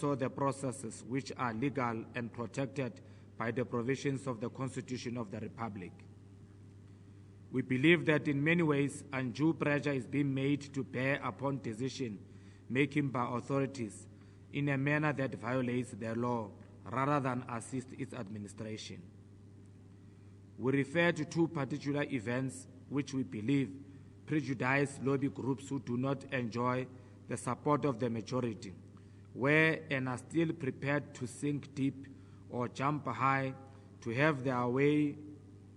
also the processes which are legal and protected by the provisions of the Constitution of the Republic. We believe that in many ways, undue pressure is being made to bear upon decision-making by authorities in a manner that violates the law rather than assist its administration. We refer to two particular events which we believe prejudice lobby groups who do not enjoy the support of the majority, where and are still prepared to sink deep or jump high to have their way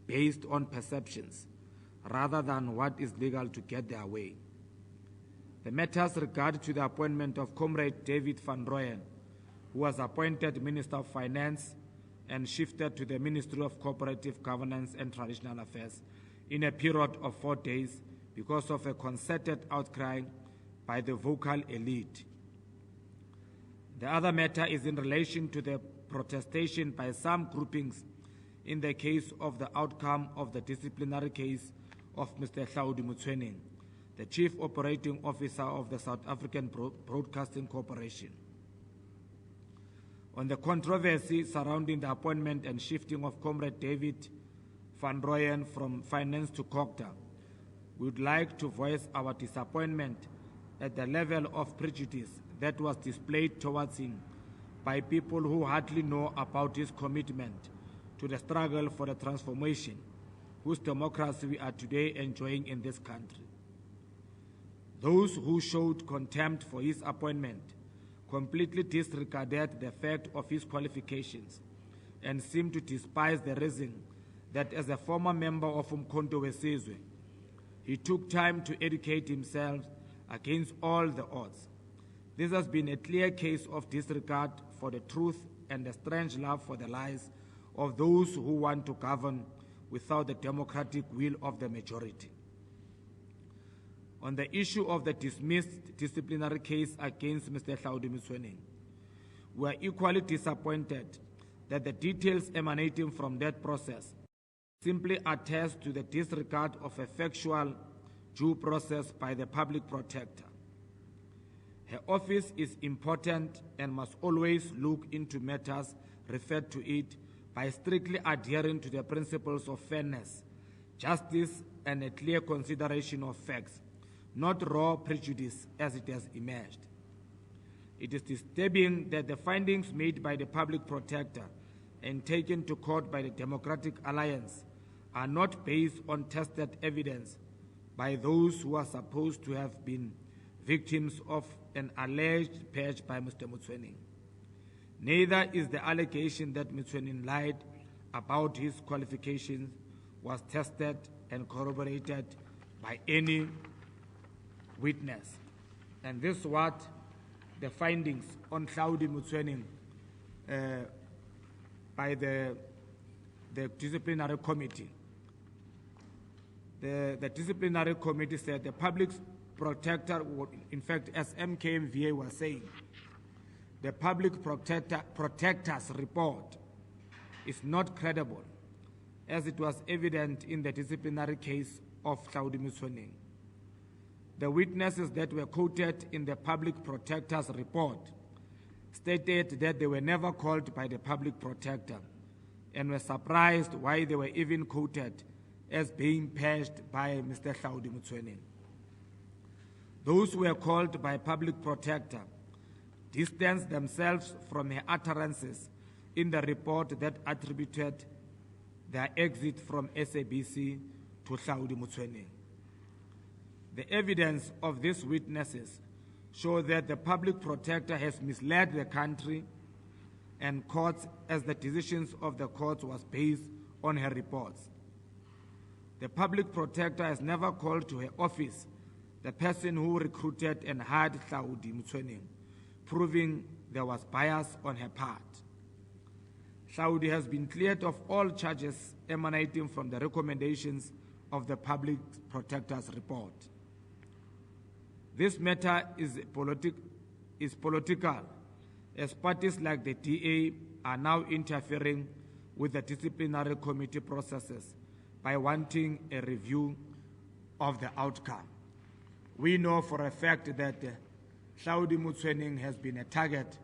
based on perceptions rather than what is legal to get their way. The matters regard to the appointment of Comrade David van Rooyen, who was appointed Minister of Finance and shifted to the Ministry of Co-operative Governance and Traditional Affairs in a period of 4 days because of a concerted outcry by the vocal elite. The other matter is in relation to the protestation by some groupings in the case of the outcome of the disciplinary case of Mr. Hlaudi Motsoeneng, the Chief Operating Officer of the South African Broadcasting Corporation. On the controversy surrounding the appointment and shifting of Comrade David van Rooyen from Finance to COGTA, we would like to voice our disappointment at the level of prejudice that was displayed towards him by people who hardly know about his commitment to the struggle for the transformation whose democracy we are today enjoying in this country. Those who showed contempt for his appointment completely disregarded the fact of his qualifications and seemed to despise the reason that as a former member of Umkhonto Sizwe, he took time to educate himself against all the odds. This has been a clear case of disregard for the truth and a strange love for the lies of those who want to govern without the democratic will of the majority. On the issue of the dismissed disciplinary case against Mr. Hlaudi Motsoeneng, we are equally disappointed that the details emanating from that process simply attest to the disregard of effectual due process by the public protector. Her office is important and must always look into matters referred to it by strictly adhering to the principles of fairness, justice, and a clear consideration of facts, not raw prejudice as it has emerged. It is disturbing that the findings made by the public protector and taken to court by the Democratic Alliance are not based on tested evidence by those who are supposed to have been victims of an alleged purge by Mr. Motsoeneng. Neither is the allegation that Motsoeneng lied about his qualifications was tested and corroborated by any witness. And this is what the findings on Hlaudi Motsoeneng by the disciplinary committee. The disciplinary committee said the public protector, in fact, as MKMVA was saying, the public protector's report is not credible, as it was evident in the disciplinary case of Hlaudi Motsoeneng. The witnesses that were quoted in the public protector's report stated that they were never called by the public protector and were surprised why they were even quoted as being purged by Mr. Hlaudi Motsoeneng. Those who were called by public protector distanced themselves from her utterances in the report that attributed their exit from SABC to Hlaudi Motsoeneng. The evidence of these witnesses show that the public protector has misled the country and courts, as the decisions of the courts was based on her reports. The public protector has never called to her office the person who recruited and hired Hlaudi Motsoeneng, proving there was bias on her part. Hlaudi has been cleared of all charges emanating from the recommendations of the public protector's report. This matter is political, as parties like the DA are now interfering with the disciplinary committee processes by wanting a review of the outcome. We know for a fact that Hlaudi Motsoeneng has been a target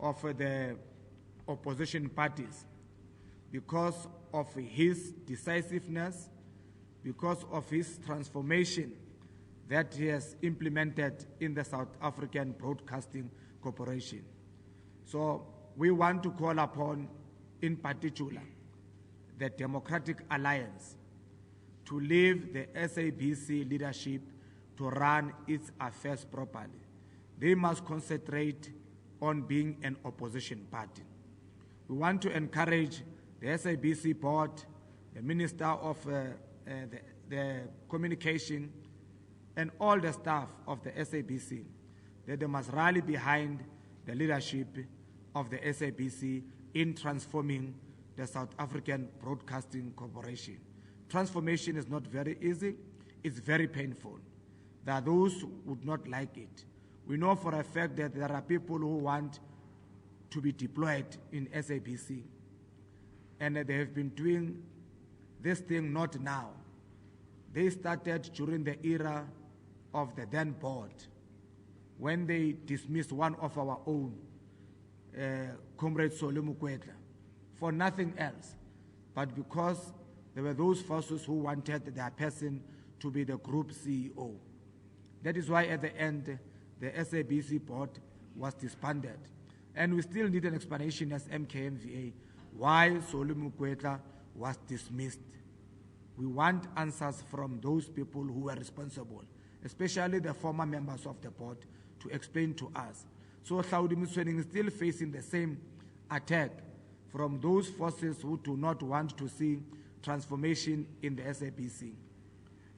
of the opposition parties because of his decisiveness, because of his transformation that he has implemented in the South African Broadcasting Corporation. So we want to call upon, in particular, the Democratic Alliance to leave the SABC leadership to run its affairs properly. They must concentrate on being an opposition party. We want to encourage the SABC board, the Minister of the Communication, and all the staff of the SABC, that they must rally behind the leadership of the SABC in transforming the South African Broadcasting Corporation. Transformation is not very easy, it's very painful. There are those who would not like it. We know for a fact that there are people who want to be deployed in SABC, and they have been doing this thing not now. They started during the era of the then board, when they dismissed one of our own, Comrade Sizwe Military, for nothing else, but because there were those forces who wanted their person to be the group CEO. That is why at the end, the SABC board was disbanded. And we still need an explanation as MKMVA why Sizwe Military was dismissed. We want answers from those people who were responsible, especially the former members of the board, to explain to us. So Hlaudi Mosweleng is still facing the same attack from those forces who do not want to see transformation in the SABC.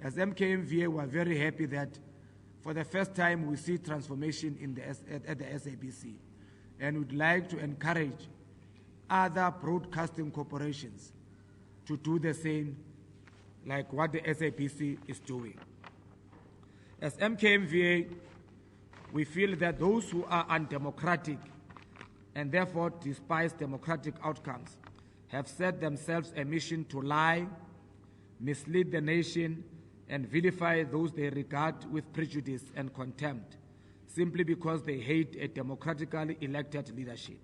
As MKMVA, we are very happy that for the first time we see transformation in at the SABC, and would like to encourage other broadcasting corporations to do the same, like what the SABC is doing. As MKMVA, we feel that those who are undemocratic and therefore despise democratic outcomes have set themselves a mission to lie, mislead the nation, and vilify those they regard with prejudice and contempt simply because they hate a democratically elected leadership.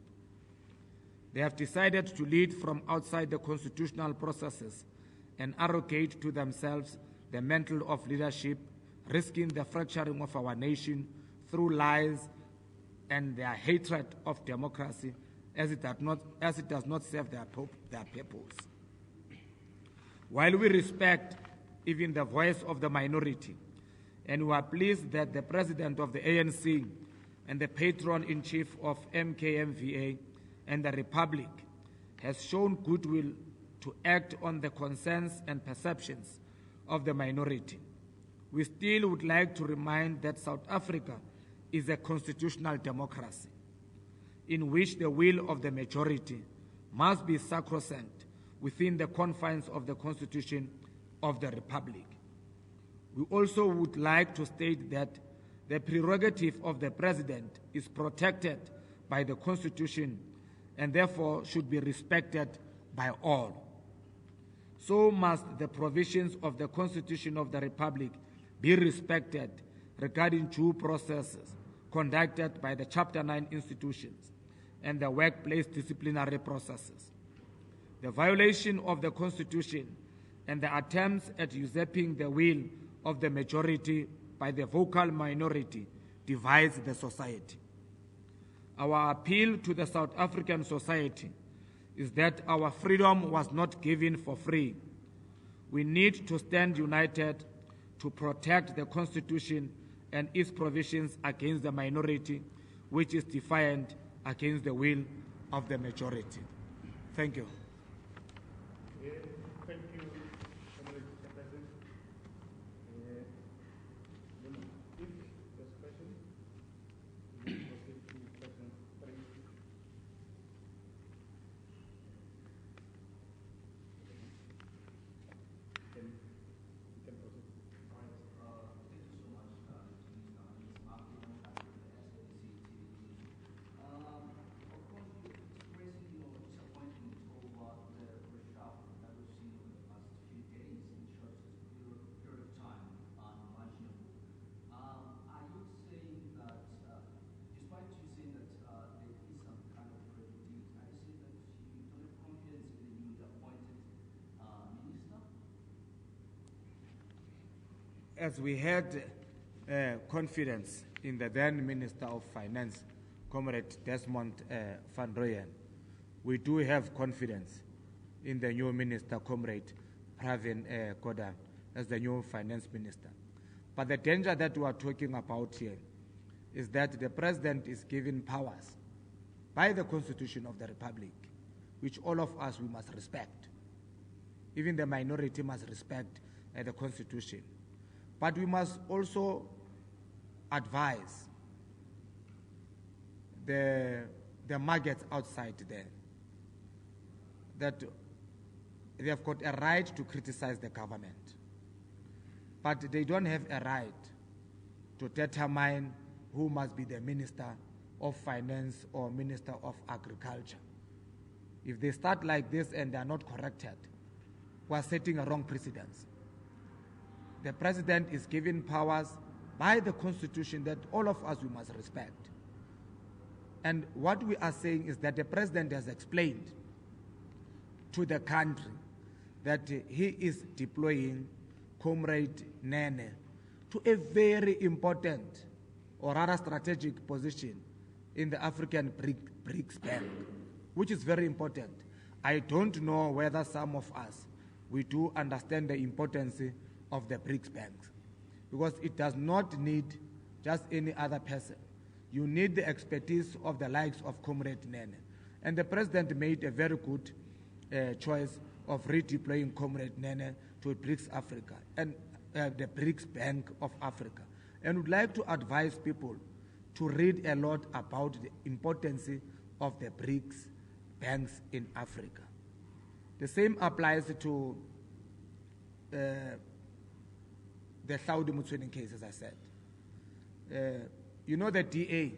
They have decided to lead from outside the constitutional processes and arrogate to themselves the mantle of leadership, risking the fracturing of our nation through lies and their hatred of democracy as it does not serve their purpose. While we respect even the voice of the minority, and we are pleased that the president of the ANC and the patron-in-chief of MKMVA and the Republic has shown goodwill to act on the concerns and perceptions of the minority, we still would like to remind that South Africa is a constitutional democracy in which the will of the majority must be sacrosanct within the confines of the Constitution of the Republic. We also would like to state that the prerogative of the President is protected by the Constitution and therefore should be respected by all. So must the provisions of the Constitution of the Republic be respected regarding due processes conducted by the Chapter 9 institutions and the workplace disciplinary processes. The violation of the Constitution and the attempts at usurping the will of the majority by the vocal minority divides the society. Our appeal to the South African society is that our freedom was not given for free. We need to stand united to protect the Constitution and its provisions against the minority, which is defiant against the will of the majority. Thank you. Thank you, Mr. President. If there's questions, we will proceed to question 3. You can proceed. All right. Thank you so much, Ms. Martin, SABC. Of course, you're expressing your disappointment over as we had confidence in the then Minister of Finance, Comrade Desmond van Rooyen, we do have confidence in the new Minister, Comrade Pravin Gordhan, as the new Finance Minister. But the danger that we are talking about here is that the President is given powers by the Constitution of the Republic, which all of us, we must respect. Even the minority must respect the Constitution. But we must also advise the markets outside there that they have got a right to criticize the government, but they don't have a right to determine who must be the Minister of Finance or Minister of Agriculture. If they start like this and they are not corrected, we are setting a wrong precedence. The President is given powers by the Constitution that all of us, we must respect. And what we are saying is that the President has explained to the country that he is deploying Comrade Nene to a very important or rather strategic position in the African BRICS Bank, which is very important. I don't know whether some of us, we do understand the importance of the BRICS banks, because it does not need just any other person. You need the expertise of the likes of Comrade Nene. And the President made a very good choice of redeploying Comrade Nene to BRICS Africa and the BRICS Bank of Africa. And would like to advise people to read a lot about the importance of the BRICS banks in Africa. The same applies to the Saudi Mutswening case, as I said. You know, the DA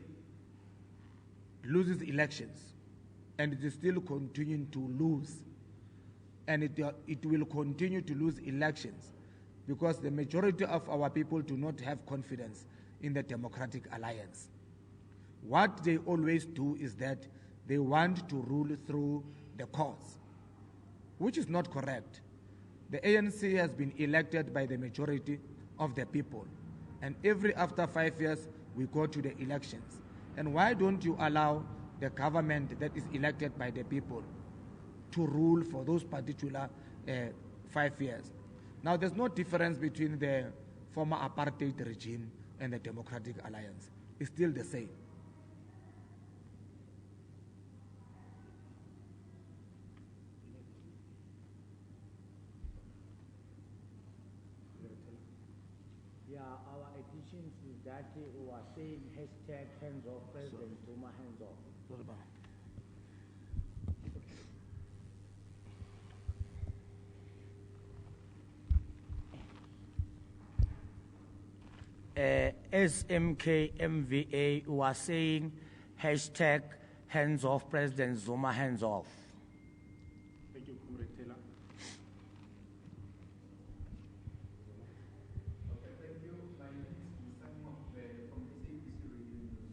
loses elections, and it is still continuing to lose. And it will continue to lose elections because the majority of our people do not have confidence in the Democratic Alliance. What they always do is that they want to rule through the courts, which is not correct. The ANC has been elected by the majority of the people, and after 5 years, we go to the elections. And why don't you allow the government that is elected by the people to rule for those particular 5 years? Now, there's no difference between the former apartheid regime and the Democratic Alliance. It's still the same. Yeah, our addition to that we are saying hashtag hands off President Zuma, hands off. As MKMVA was saying hashtag hands off President Zuma, hands off. Thank you, Comrade Taylor. Okay, thank you. My name is Simon from SABC Radio News.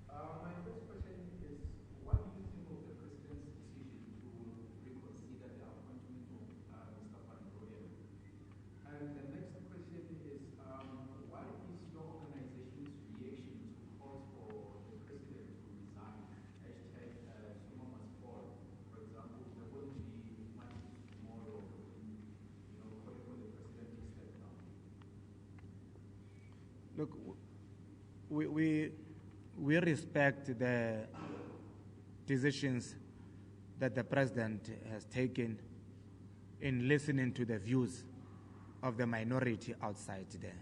My first question is, what do you think of the President's decision to reconsider the appointment of Mr. Van Rooyen? And the next question is, what is your organization's reaction to calls for the President to resign? Hashtag Zuma must fall. For example, there won't be marches tomorrow, calling for the President to step down. Look, we respect the decisions that the President has taken in listening to the views of the minority outside there.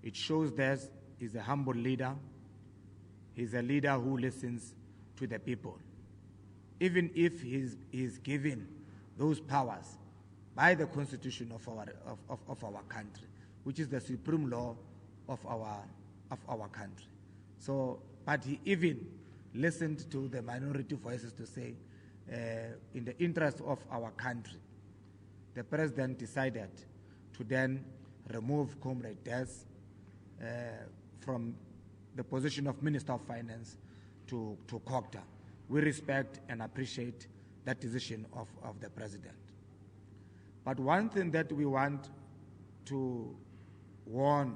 It shows that he's a humble leader. He's a leader who listens to the people. Even if he's given those powers by the Constitution of our country, which is the supreme law of our country. So, but he even listened to the minority voices to say, in the interest of our country, the President decided to then remove Comrade Des from the position of Minister of Finance to COGTA. We respect and appreciate that decision of the President. But one thing that we want to warn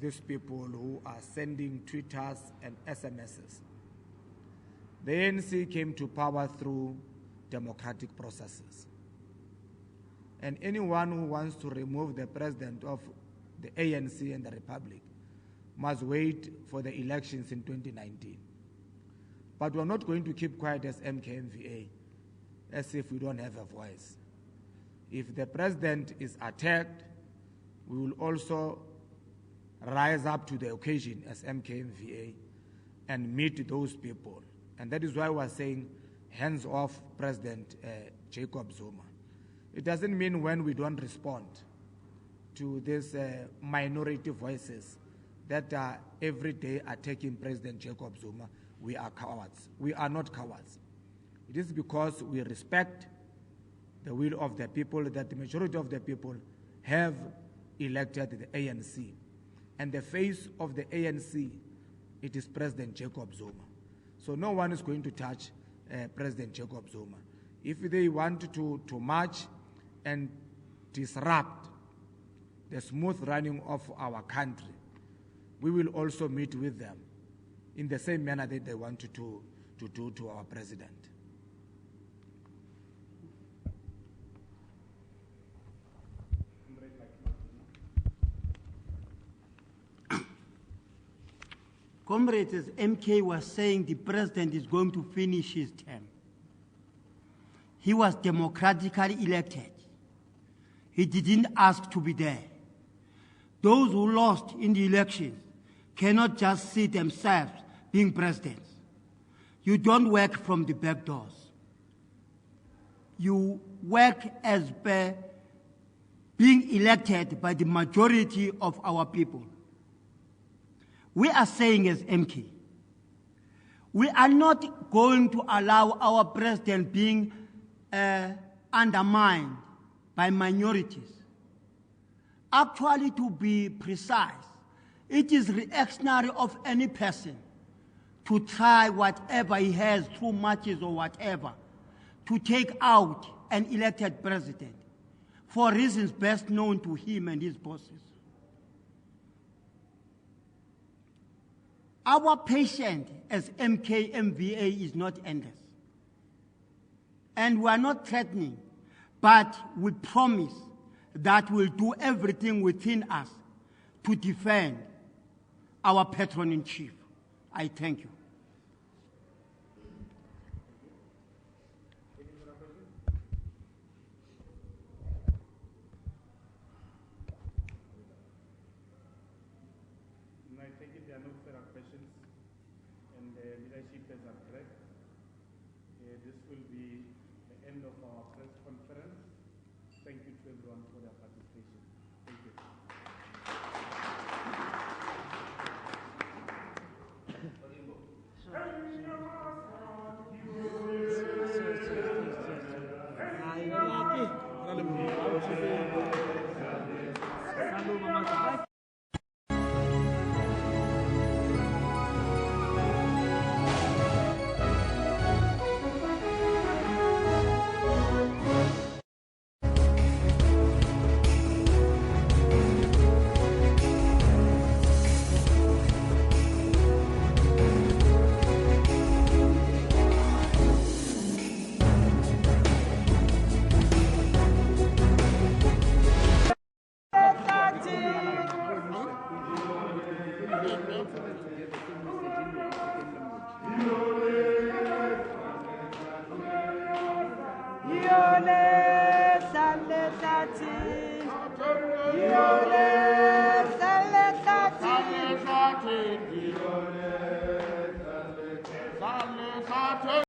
these people who are sending Twitters and SMSs. The ANC came to power through democratic processes. And anyone who wants to remove the president of the ANC and the Republic must wait for the elections in 2019. But we're not going to keep quiet as MKMVA, as if we don't have a voice. If the president is attacked, we will also rise up to the occasion as MKMVA and meet those people. And that is why we're saying hands off President Jacob Zuma. It doesn't mean when we don't respond to these minority voices that are every day attacking President Jacob Zuma, we are cowards. We are not cowards. It is because we respect the will of the people, that the majority of the people have elected the ANC. And the face of the ANC, it is President Jacob Zuma. So no one is going to touch President Jacob Zuma. If they want to march and disrupt the smooth running of our country, we will also meet with them in the same manner that they want to do to our president. Comrades, as MK was saying, the president is going to finish his term. He was democratically elected. He didn't ask to be there. Those who lost in the elections cannot just see themselves being presidents. You don't work from the back doors. You work as per being elected by the majority of our people. We are saying as MK, we are not going to allow our president being undermined by minorities. Actually, to be precise, it is reactionary of any person to try whatever he has through matches or whatever to take out an elected president for reasons best known to him and his bosses. Our patience as MKMVA is not endless. And we are not threatening, but we promise that we'll do everything within us to defend our patron-in-chief. I thank you. I take it there are no further questions, and the leadership has addressed. This will be the end of our press conference. Thank you to everyone for their participation.